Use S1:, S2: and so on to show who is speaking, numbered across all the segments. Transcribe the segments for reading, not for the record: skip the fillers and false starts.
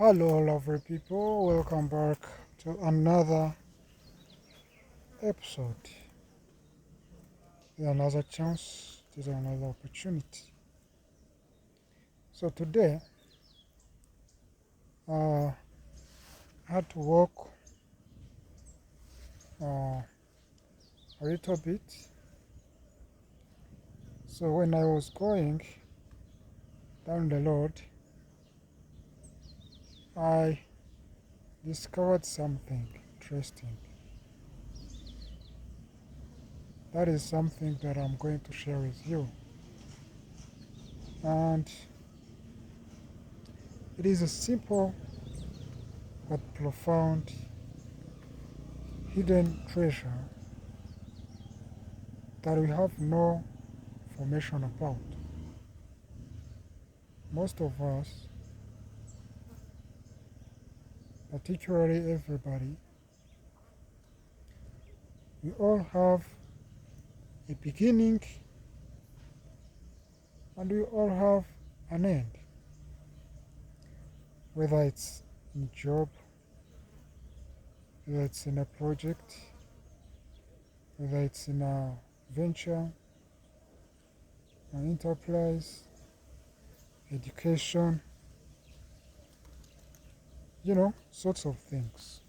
S1: Hello, lovely people. Welcome back to another episode. There's another chance, there's another opportunity. So today, I had to walk a little bit. So when I was going down the road, I discovered something interesting. That is something that I'm going to share with you. And it is a simple but profound hidden treasure that we have no information about. Most of us, particularly everybody, we all have a beginning and we all have an end. Whether it's in a job, whether it's in a project, whether it's in a venture, an enterprise, education, sorts of things.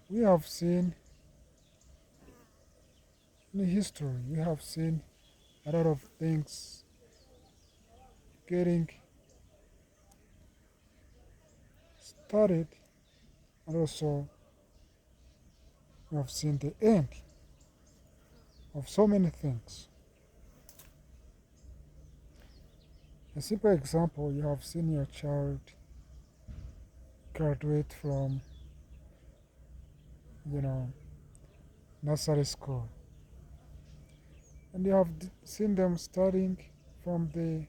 S1: We have seen in history, we have seen a lot of things getting started, and also we have seen the end of so many things. A simple example, you have seen your child graduate from, you know, nursery school. And you have seen them studying from the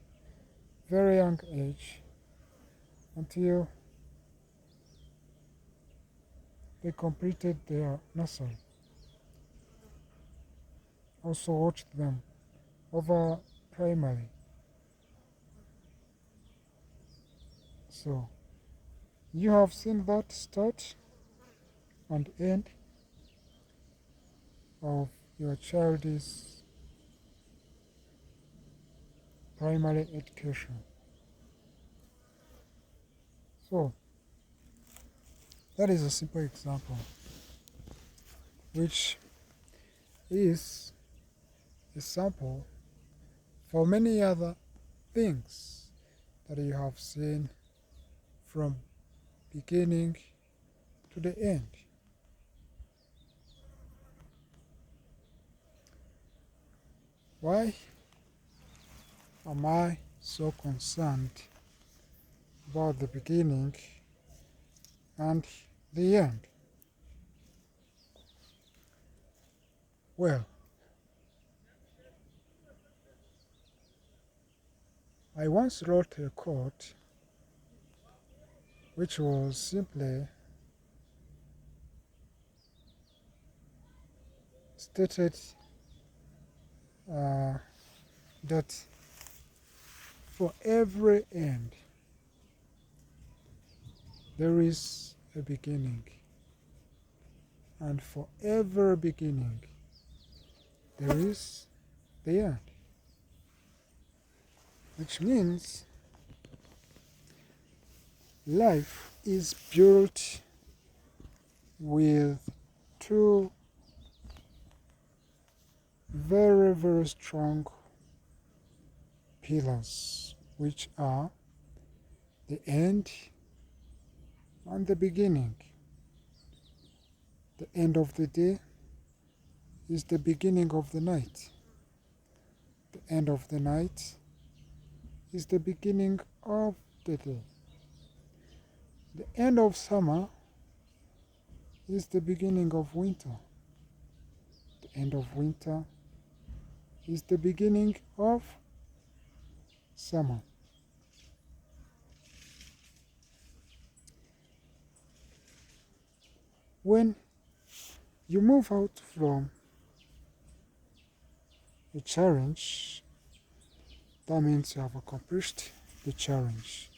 S1: very young age until they completed their nursery. Also watched them over primary. So you have seen that start and end of your child's primary education. So that is a simple example, which is a sample for many other things that you have seen from beginning to the end. Why am I so concerned about the beginning and the end? Well, I once wrote a quote which was simply stated that for every end there is a beginning, and for every beginning there is the end. Which means life is built with two very, very strong pillars, which are the end and the beginning. The end of the day is the beginning of the night. The end of the night is the beginning of the day. The end of summer is the beginning of winter. The end of winter is the beginning of summer. When you move out from a challenge that means you have accomplished the challenge.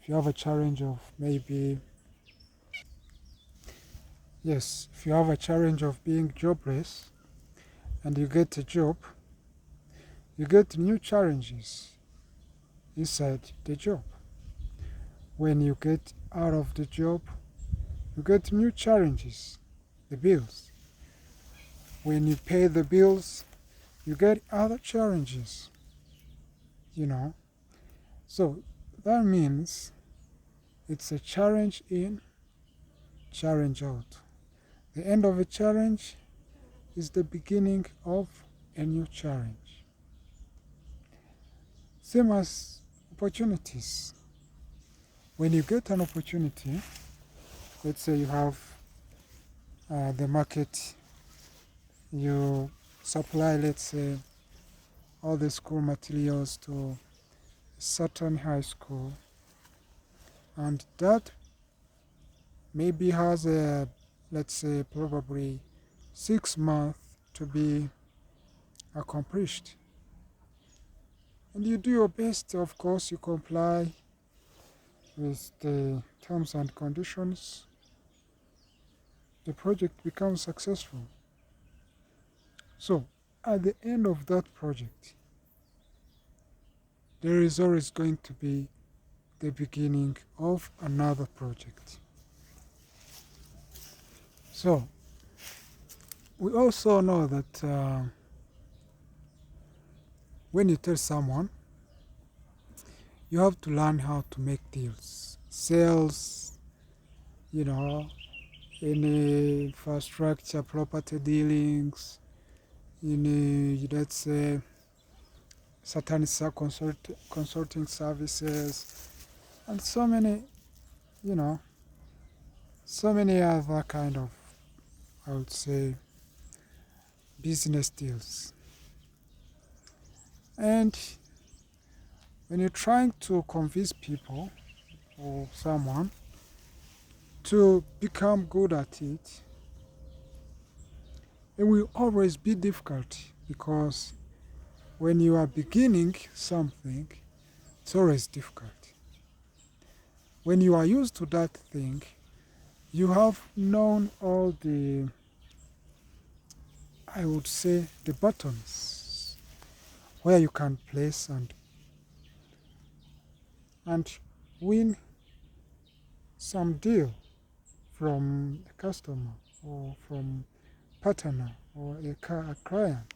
S1: If you have a challenge of maybe, yes, if you have a challenge of being jobless and you get a job, you get new challenges inside the job. When you get out of the job, you get new challenges, the bills. When you pay the bills, you get other challenges, you know. So that means it's a challenge in, challenge out. The end of a challenge is the beginning of a new challenge. Same as opportunities. When you get an opportunity, let's say you have the market, you supply, let's say, all the school materials to a certain high school, and that maybe has a, let's say, probably 6 months to be accomplished. And you do your best, of course, you comply with the terms and conditions. The project becomes successful. So, at the end of that project, there is always going to be the beginning of another project. So, we also know that when you tell someone, you have to learn how to make deals, sales, you know, any infrastructure, property dealings, let's say, certain consulting services, and so many, so many other kind of, I would say, business deals. And when you're trying to convince people or someone to become good at it, it will always be difficult, because when you are beginning something, it's always difficult. When you are used to that thing, you have known all the, I would say, the buttons where you can place and win some deal from a customer or from partner or a client.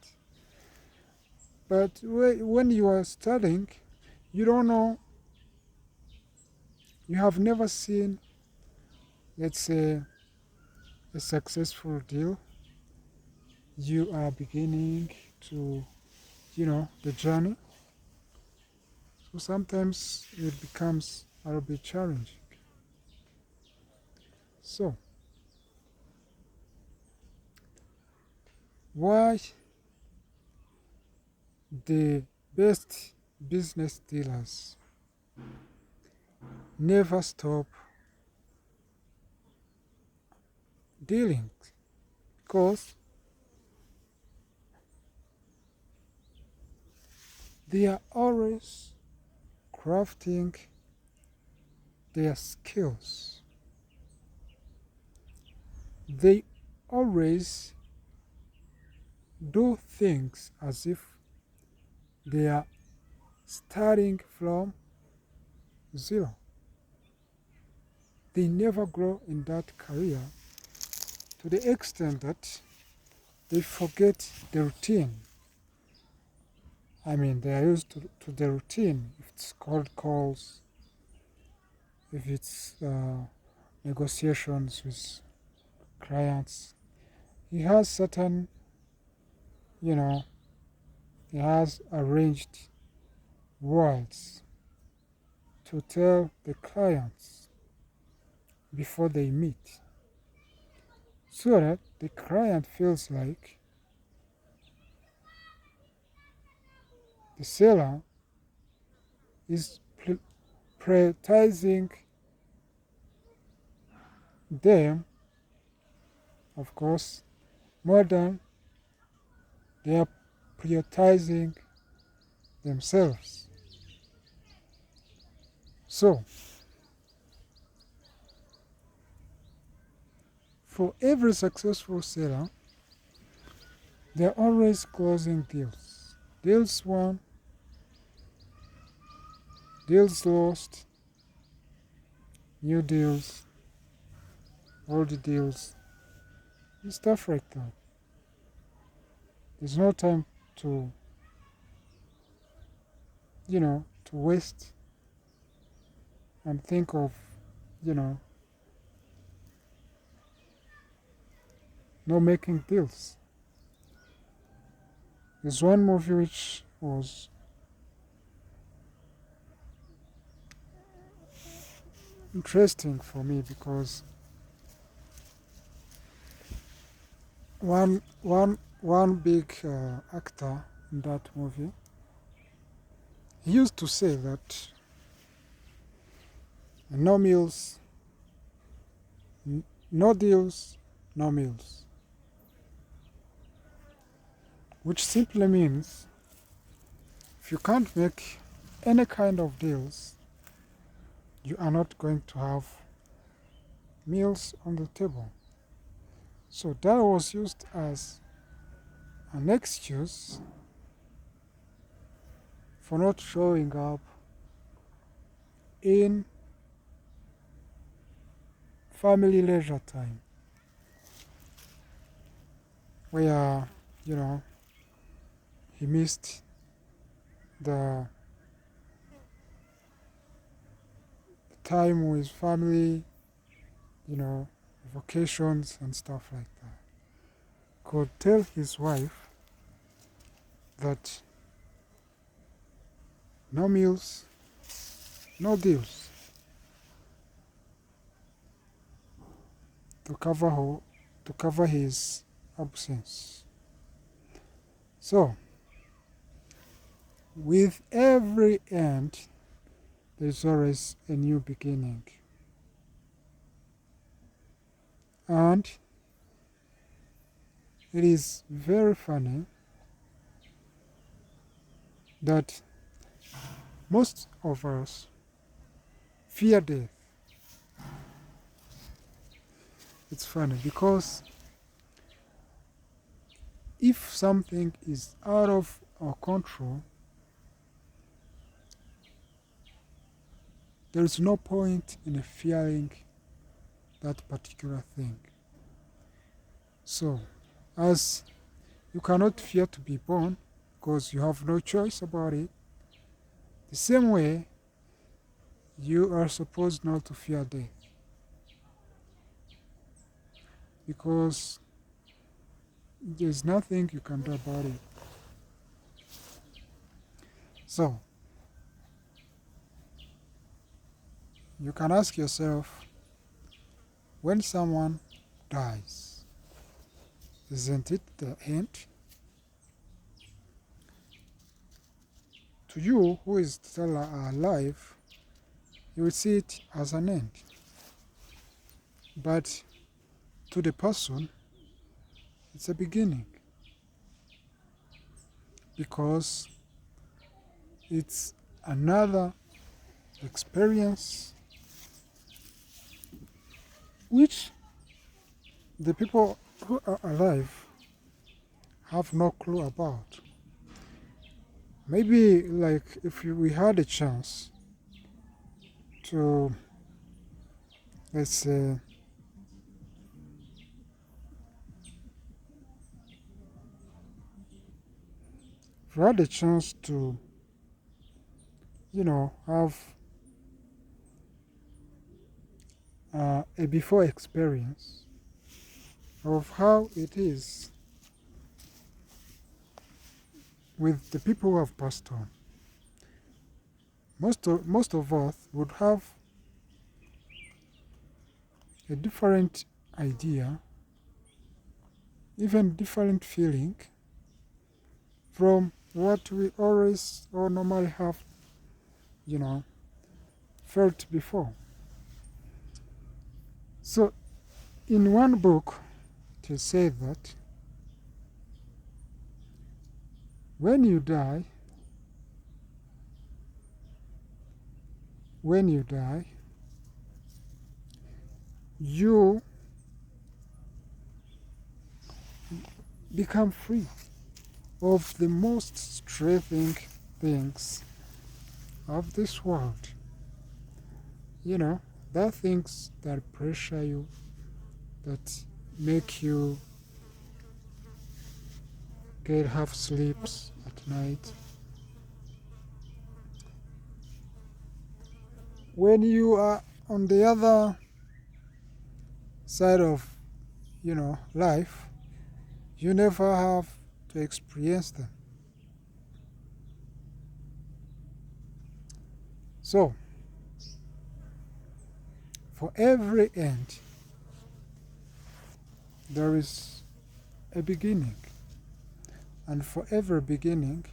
S1: But when you are studying, you don't know, you have never seen, let's say, a successful deal. You are beginning to, the journey. So sometimes it becomes a little bit challenging. So, why the best business dealers never stop dealing? Because they are always crafting their skills. They always do things as if they are starting from zero. They never grow in that career to the extent that they forget the routine. I mean, they are used to the routine. If it's cold calls, if it's negotiations with clients, he has certain, he has arranged words to tell the clients before they meet, so that the client feels like the seller is prioritizing them, of course, more than they are prioritizing themselves. So, for every successful seller, they're always closing deals. Deals won, deals lost, new deals, old deals, and stuff like that. There's no time to, to waste and think of, not making deals. There's one movie which was interesting for me because one big actor in that movie, he used to say that no meals, no deals, no meals, which simply means if you can't make any kind of deals, you are not going to have meals on the table. So that was used as an excuse for not showing up in family leisure time, where, he missed the time with family, vacations and stuff like that. Could tell his wife that no meals, no deals, to cover his absence. So, with every end, there's always a new beginning. And it is very funny that most of us fear death. It's funny because if something is out of our control, there is no point in fearing that particular thing. So, as you cannot fear to be born because you have no choice about it, the same way you are supposed not to fear death, because there's nothing you can do about it. So, you can ask yourself, when someone dies, isn't it the end? To you, who is still alive, you will see it as an end. But to the person, it's a beginning, because it's another experience which the people who are alive have no clue about. Maybe like if we had a chance to, let's say, if we had a chance to, have a before experience of how it is with the people who have passed on, most of us would have a different idea, even different feeling from what we always or normally have, felt before. So, in one book, it is said that when you die, when you die, you become free of the most stressing things of this world. You know, the things that pressure you, that make you get half sleeps at night. When you are on the other side of, life, you never have to experience them. So, for every end, there is a beginning. And for every beginning,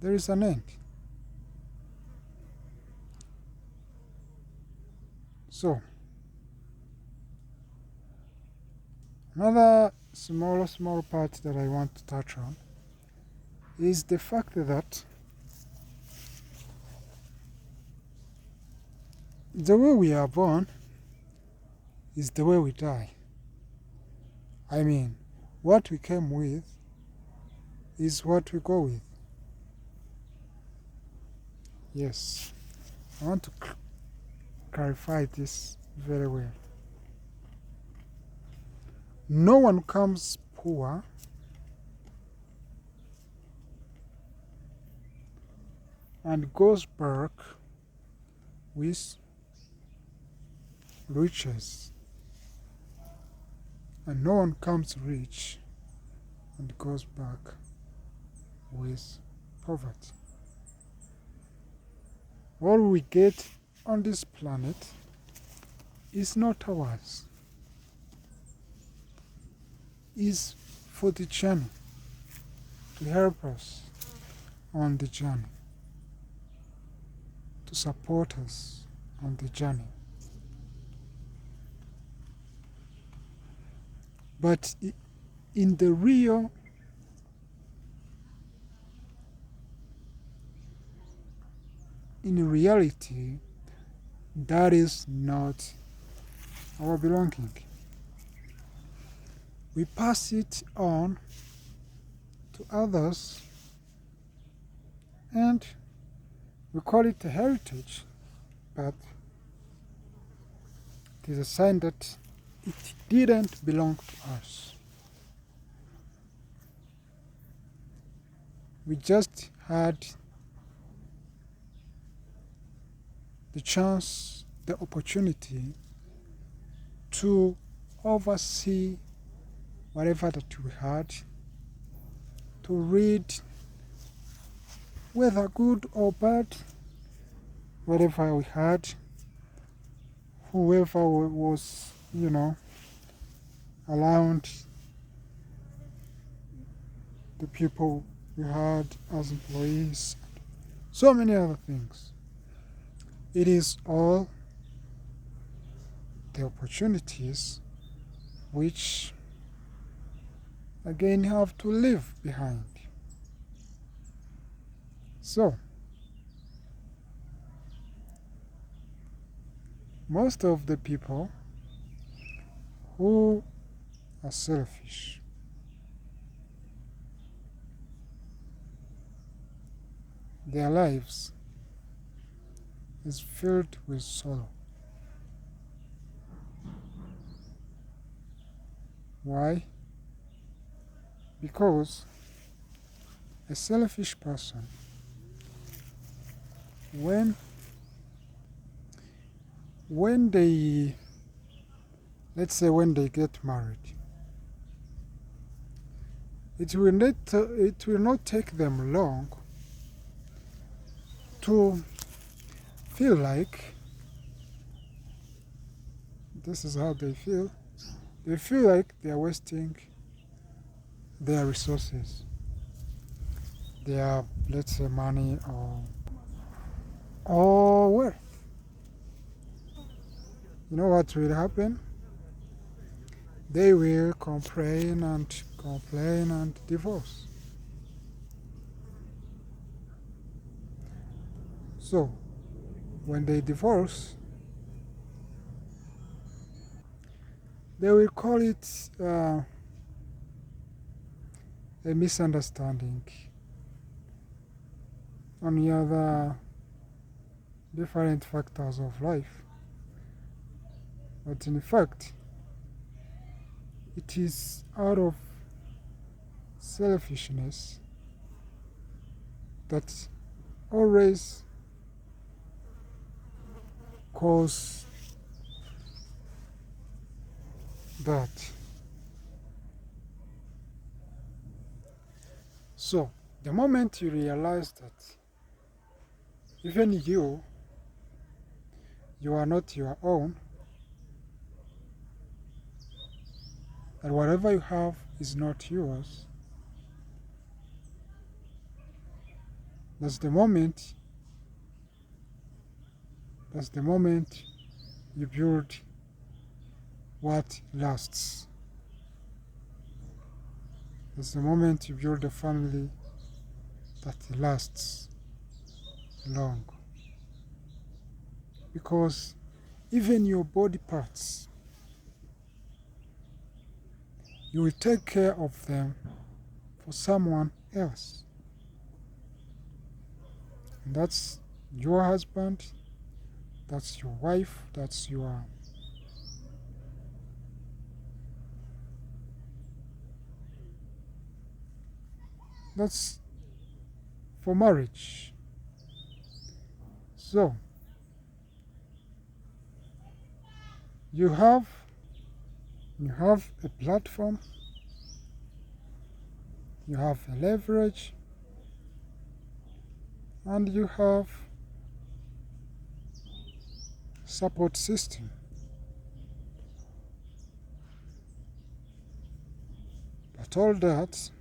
S1: there is an end. So, another small part that I want to touch on is the fact that the way we are born is the way we die. I mean, what we came with is what we go with. Yes, I want to clarify this very well. No one comes poor and goes back with riches, and no one comes rich and goes back with poverty. All we get on this planet is not ours, is for the journey, to help us on the journey, to support us on the journey. But in reality, that is not our belonging. We pass it on to others, and we call it a heritage, but it is a sign that it didn't belong to us. We just had the chance, the opportunity to oversee whatever that we had, to read, whether good or bad, whatever we had, whoever was, around, the people we had as employees, so many other things. It is all the opportunities which again have to leave behind. So, most of the people who are selfish, their lives is filled with sorrow. Why? Because a selfish person, when they, let's say when they get married, it will not take them long to feel like, this is how they feel like they are wasting their resources, their, let's say, money or wealth. You know what will happen? They will complain and divorce. So, when they divorce, they will call it a misunderstanding. On the other different factors of life. But in fact, it is out of selfishness that always cause that. So, the moment you realize that even you are not your own, that whatever you have is not yours, that's the moment you build what lasts. That's the moment you build a family that lasts long. Because even your body parts, you will take care of them for someone else. And that's your husband, that's your wife, that's for marriage. So, you have a platform, you have a leverage, and you have support system. But all that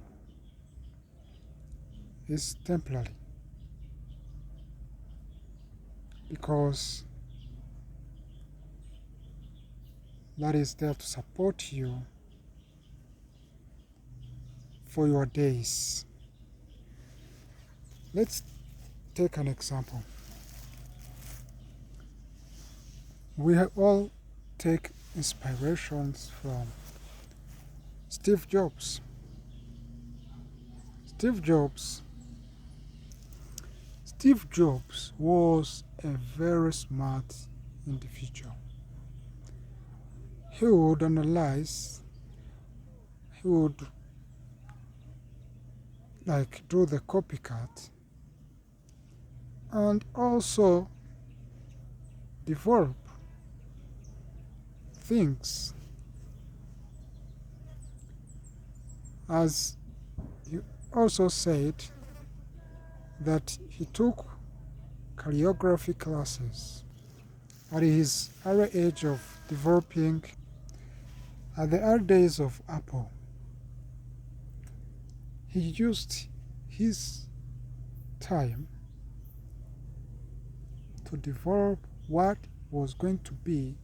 S1: is temporary, because that is there to support you for your days. Let's take an example. We all take inspirations from Steve Jobs. Steve Jobs was a very smart individual. He would analyze, he would do the copycat, and also develop things. As he also said that he took calligraphy classes at his early age of developing, at the early days of Apple. He used his time to develop what was going to be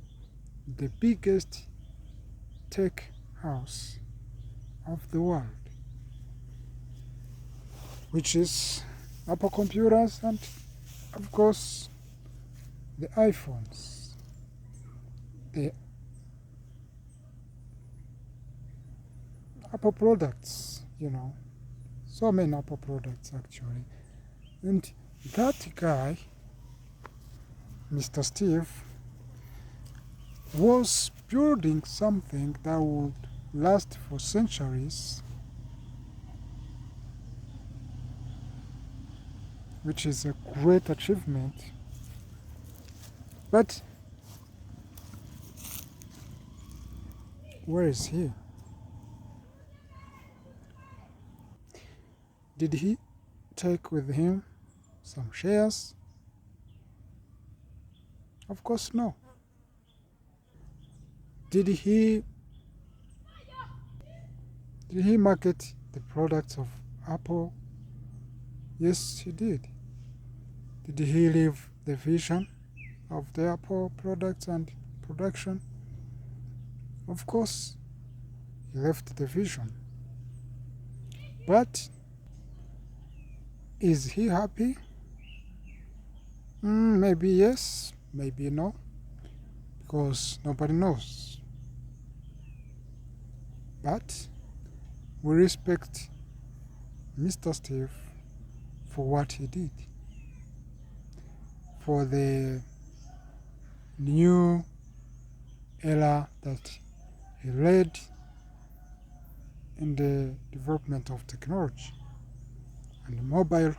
S1: the biggest tech house of the world, which is Apple computers and, of course, the iPhones, the Apple products, so many Apple products actually. And that guy, Mr. Steve, was building something that would last for centuries, which is a great achievement. But where is he? Did he take with him some shares? Of course no. Did he market the products of Apple? Yes, he did. Did he live the vision of the Apple products and production? Of course, he left the vision. But is he happy? Maybe yes, maybe no, because nobody knows. But we respect Mr. Steve for what he did, for the new era that he led in the development of technology and mobile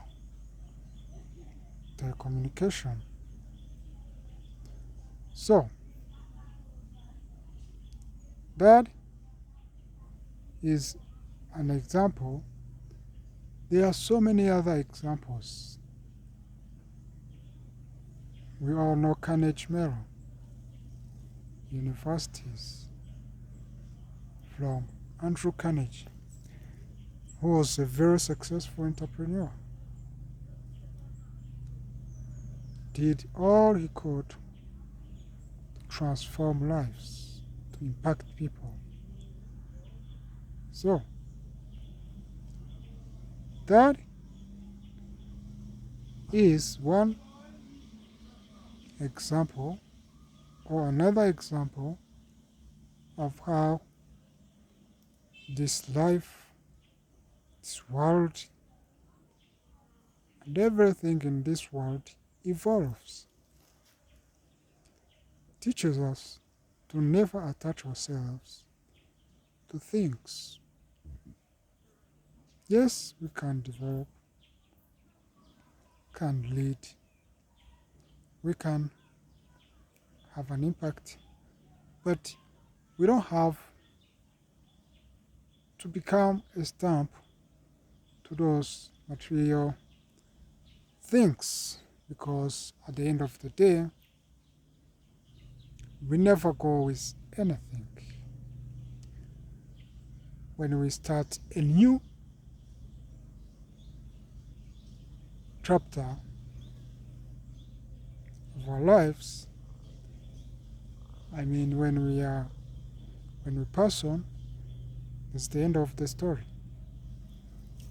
S1: telecommunication. So, that is an example. There are so many other examples. We all know Carnegie Mellon universities from Andrew Carnegie, who was a very successful entrepreneur. Did all he could to transform lives, to impact people. So, that is one example or another example of how this life, this world, and everything in this world evolves. Teaches us to never attach ourselves to things. Yes, we can develop, can lead, we can have an impact, but we don't have to become a stamp to those material things, because at the end of the day, we never go with anything. When we start a new chapter of our lives, when we pass on, it's the end of the story.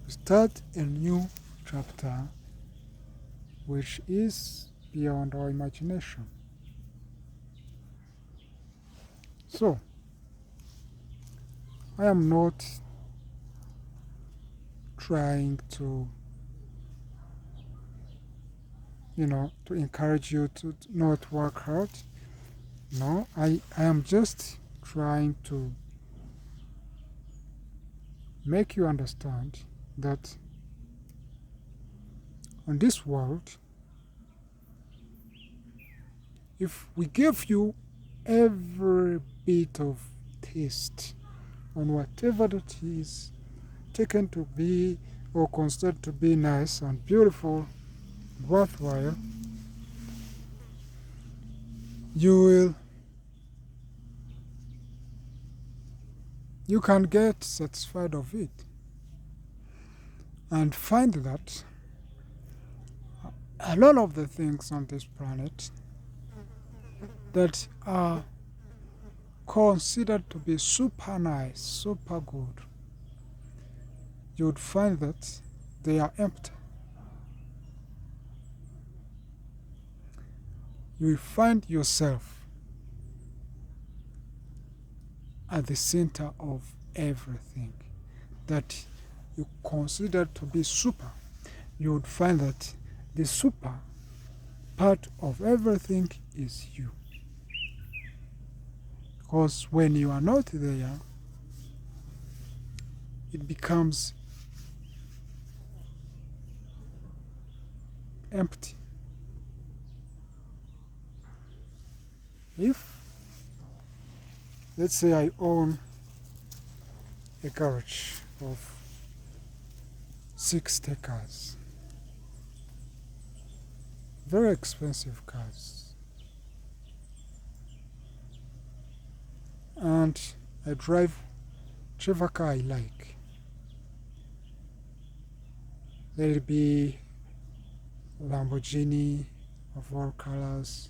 S1: We start a new chapter which is beyond our imagination. So, I am not trying to encourage you to not work hard. No, I am just trying to make you understand that on this world, if we give you every bit of taste on whatever that is taken to be or considered to be nice and beautiful, worthwhile, you can get satisfied of it and find that a lot of the things on this planet that are considered to be super nice, super good, you would find that they are empty. You will find yourself at the center of everything that you consider to be super. You would find that the super part of everything is you. Because when you are not there, it becomes empty. If, let's say, I own a garage of 60 cars, very expensive cars, and I drive whichever car I like. Let it be Lamborghini of all colors,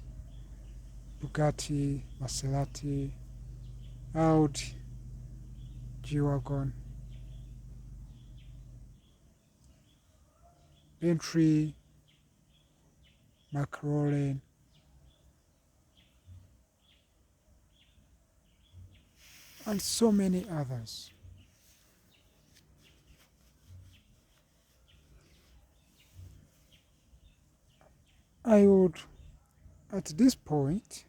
S1: Bugatti, Maserati, Audi, G-Wagon, Bentley, McLaurin, and so many others. I would, at this point,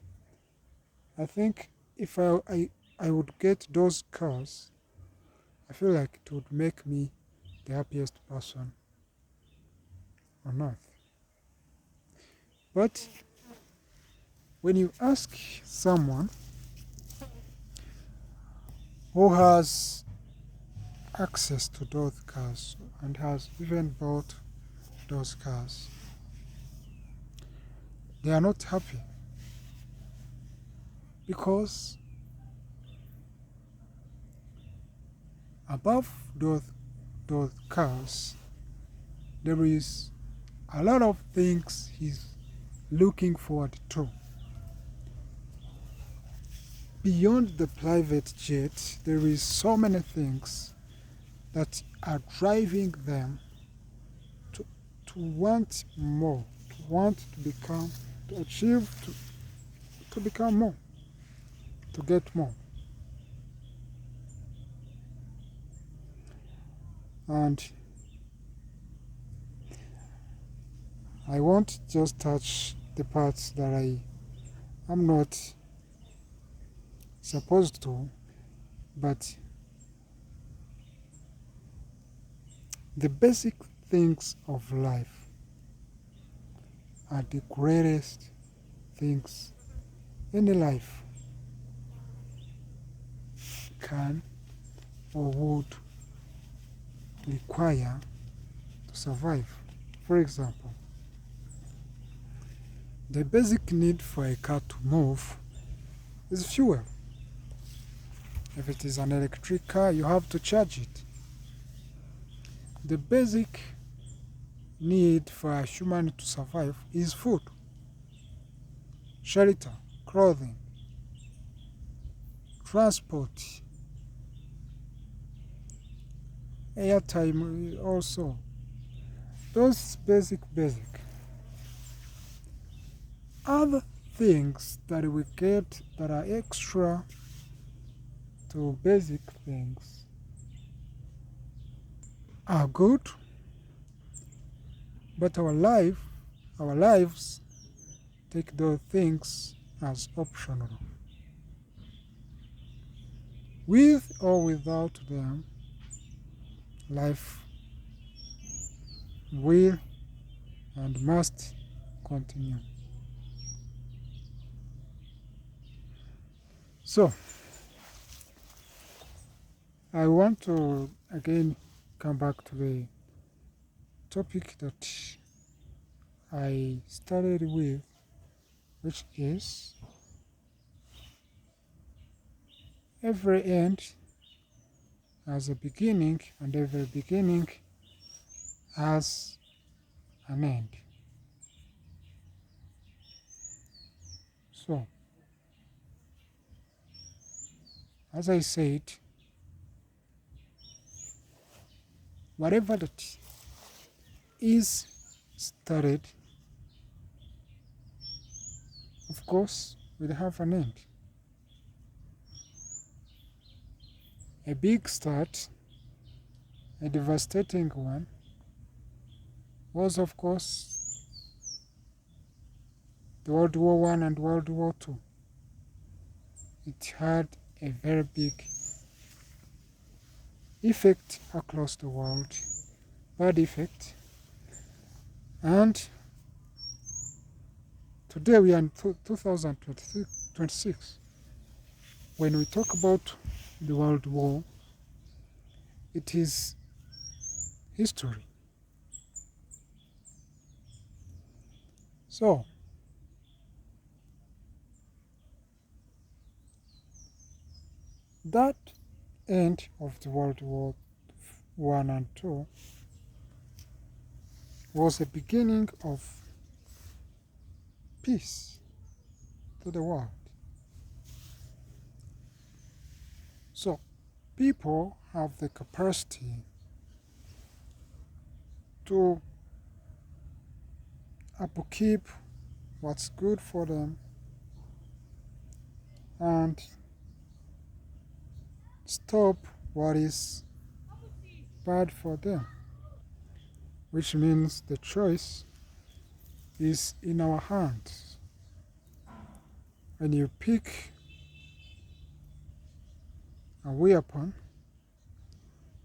S1: I think if I would get those cars, I feel like it would make me the happiest person on earth. But when you ask someone who has access to those cars and has even bought those cars, they are not happy because above those cars there is a lot of things he's looking forward to. Beyond the private jet, there is so many things that are driving them to want more, to want to become, to achieve, to become more, to get more. And I won't just touch the parts that I am not supposed to, but the basic things of life are the greatest things any life can or would require to survive. For example, the basic need for a car to move is fuel. If it is an electric car, you have to charge it. The basic need for a human to survive is food, shelter, clothing, transport, airtime also. Those basic. Other things that we get that are extra to basic things are good, but our lives take those things as optional. With or without them, life will and must continue. So, I want to again come back to the topic that I started with, which is every end has a beginning and every beginning has an end. So, as I said, whatever that is started, of course, will have an end. A big start, a devastating one, was of course the World War I and World War II. It had a very big effect across the world, bad effect. And today we are in 2026. When we talk about the World War, it is history. So, that end of the World War I and II was the beginning of peace to the world. So, people have the capacity to upkeep what's good for them and stop what is bad for them, which means the choice is in our hands. When you pick a weapon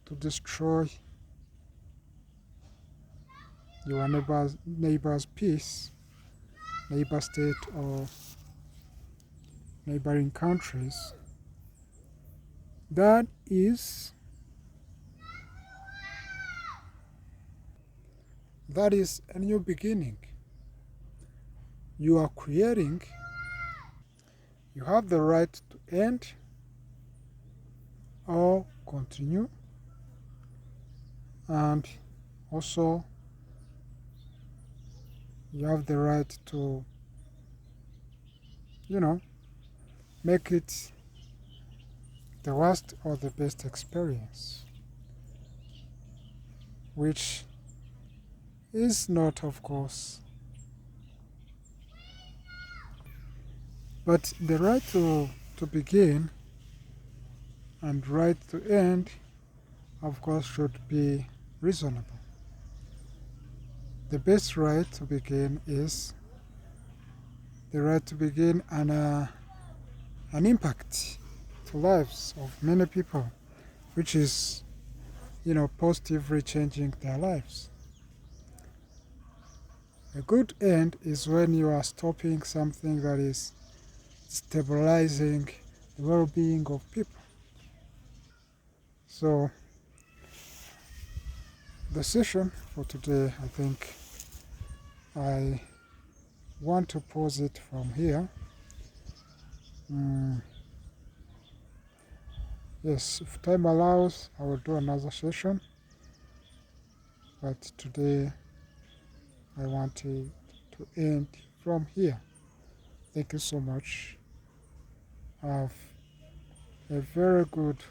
S1: to destroy your neighbor's peace, neighbor state or neighboring countries, that is a new beginning. You are creating, you have the right to end or continue, and also you have the right to, make it the worst or the best experience, which is not, of course, but the right to begin and right to end, of course, should be reasonable. The best right to begin is the right to begin an impact to lives of many people, which is, positively changing their lives. A good end is when you are stopping something that is stabilizing the well-being of people. So the session for today, I think I want to pause it from here. Yes, if time allows, I will do another session, but today I wanted to end from here. Thank you so much. Have a very good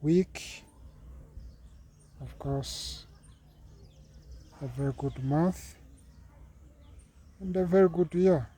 S1: week, of course, a very good month, and a very good year.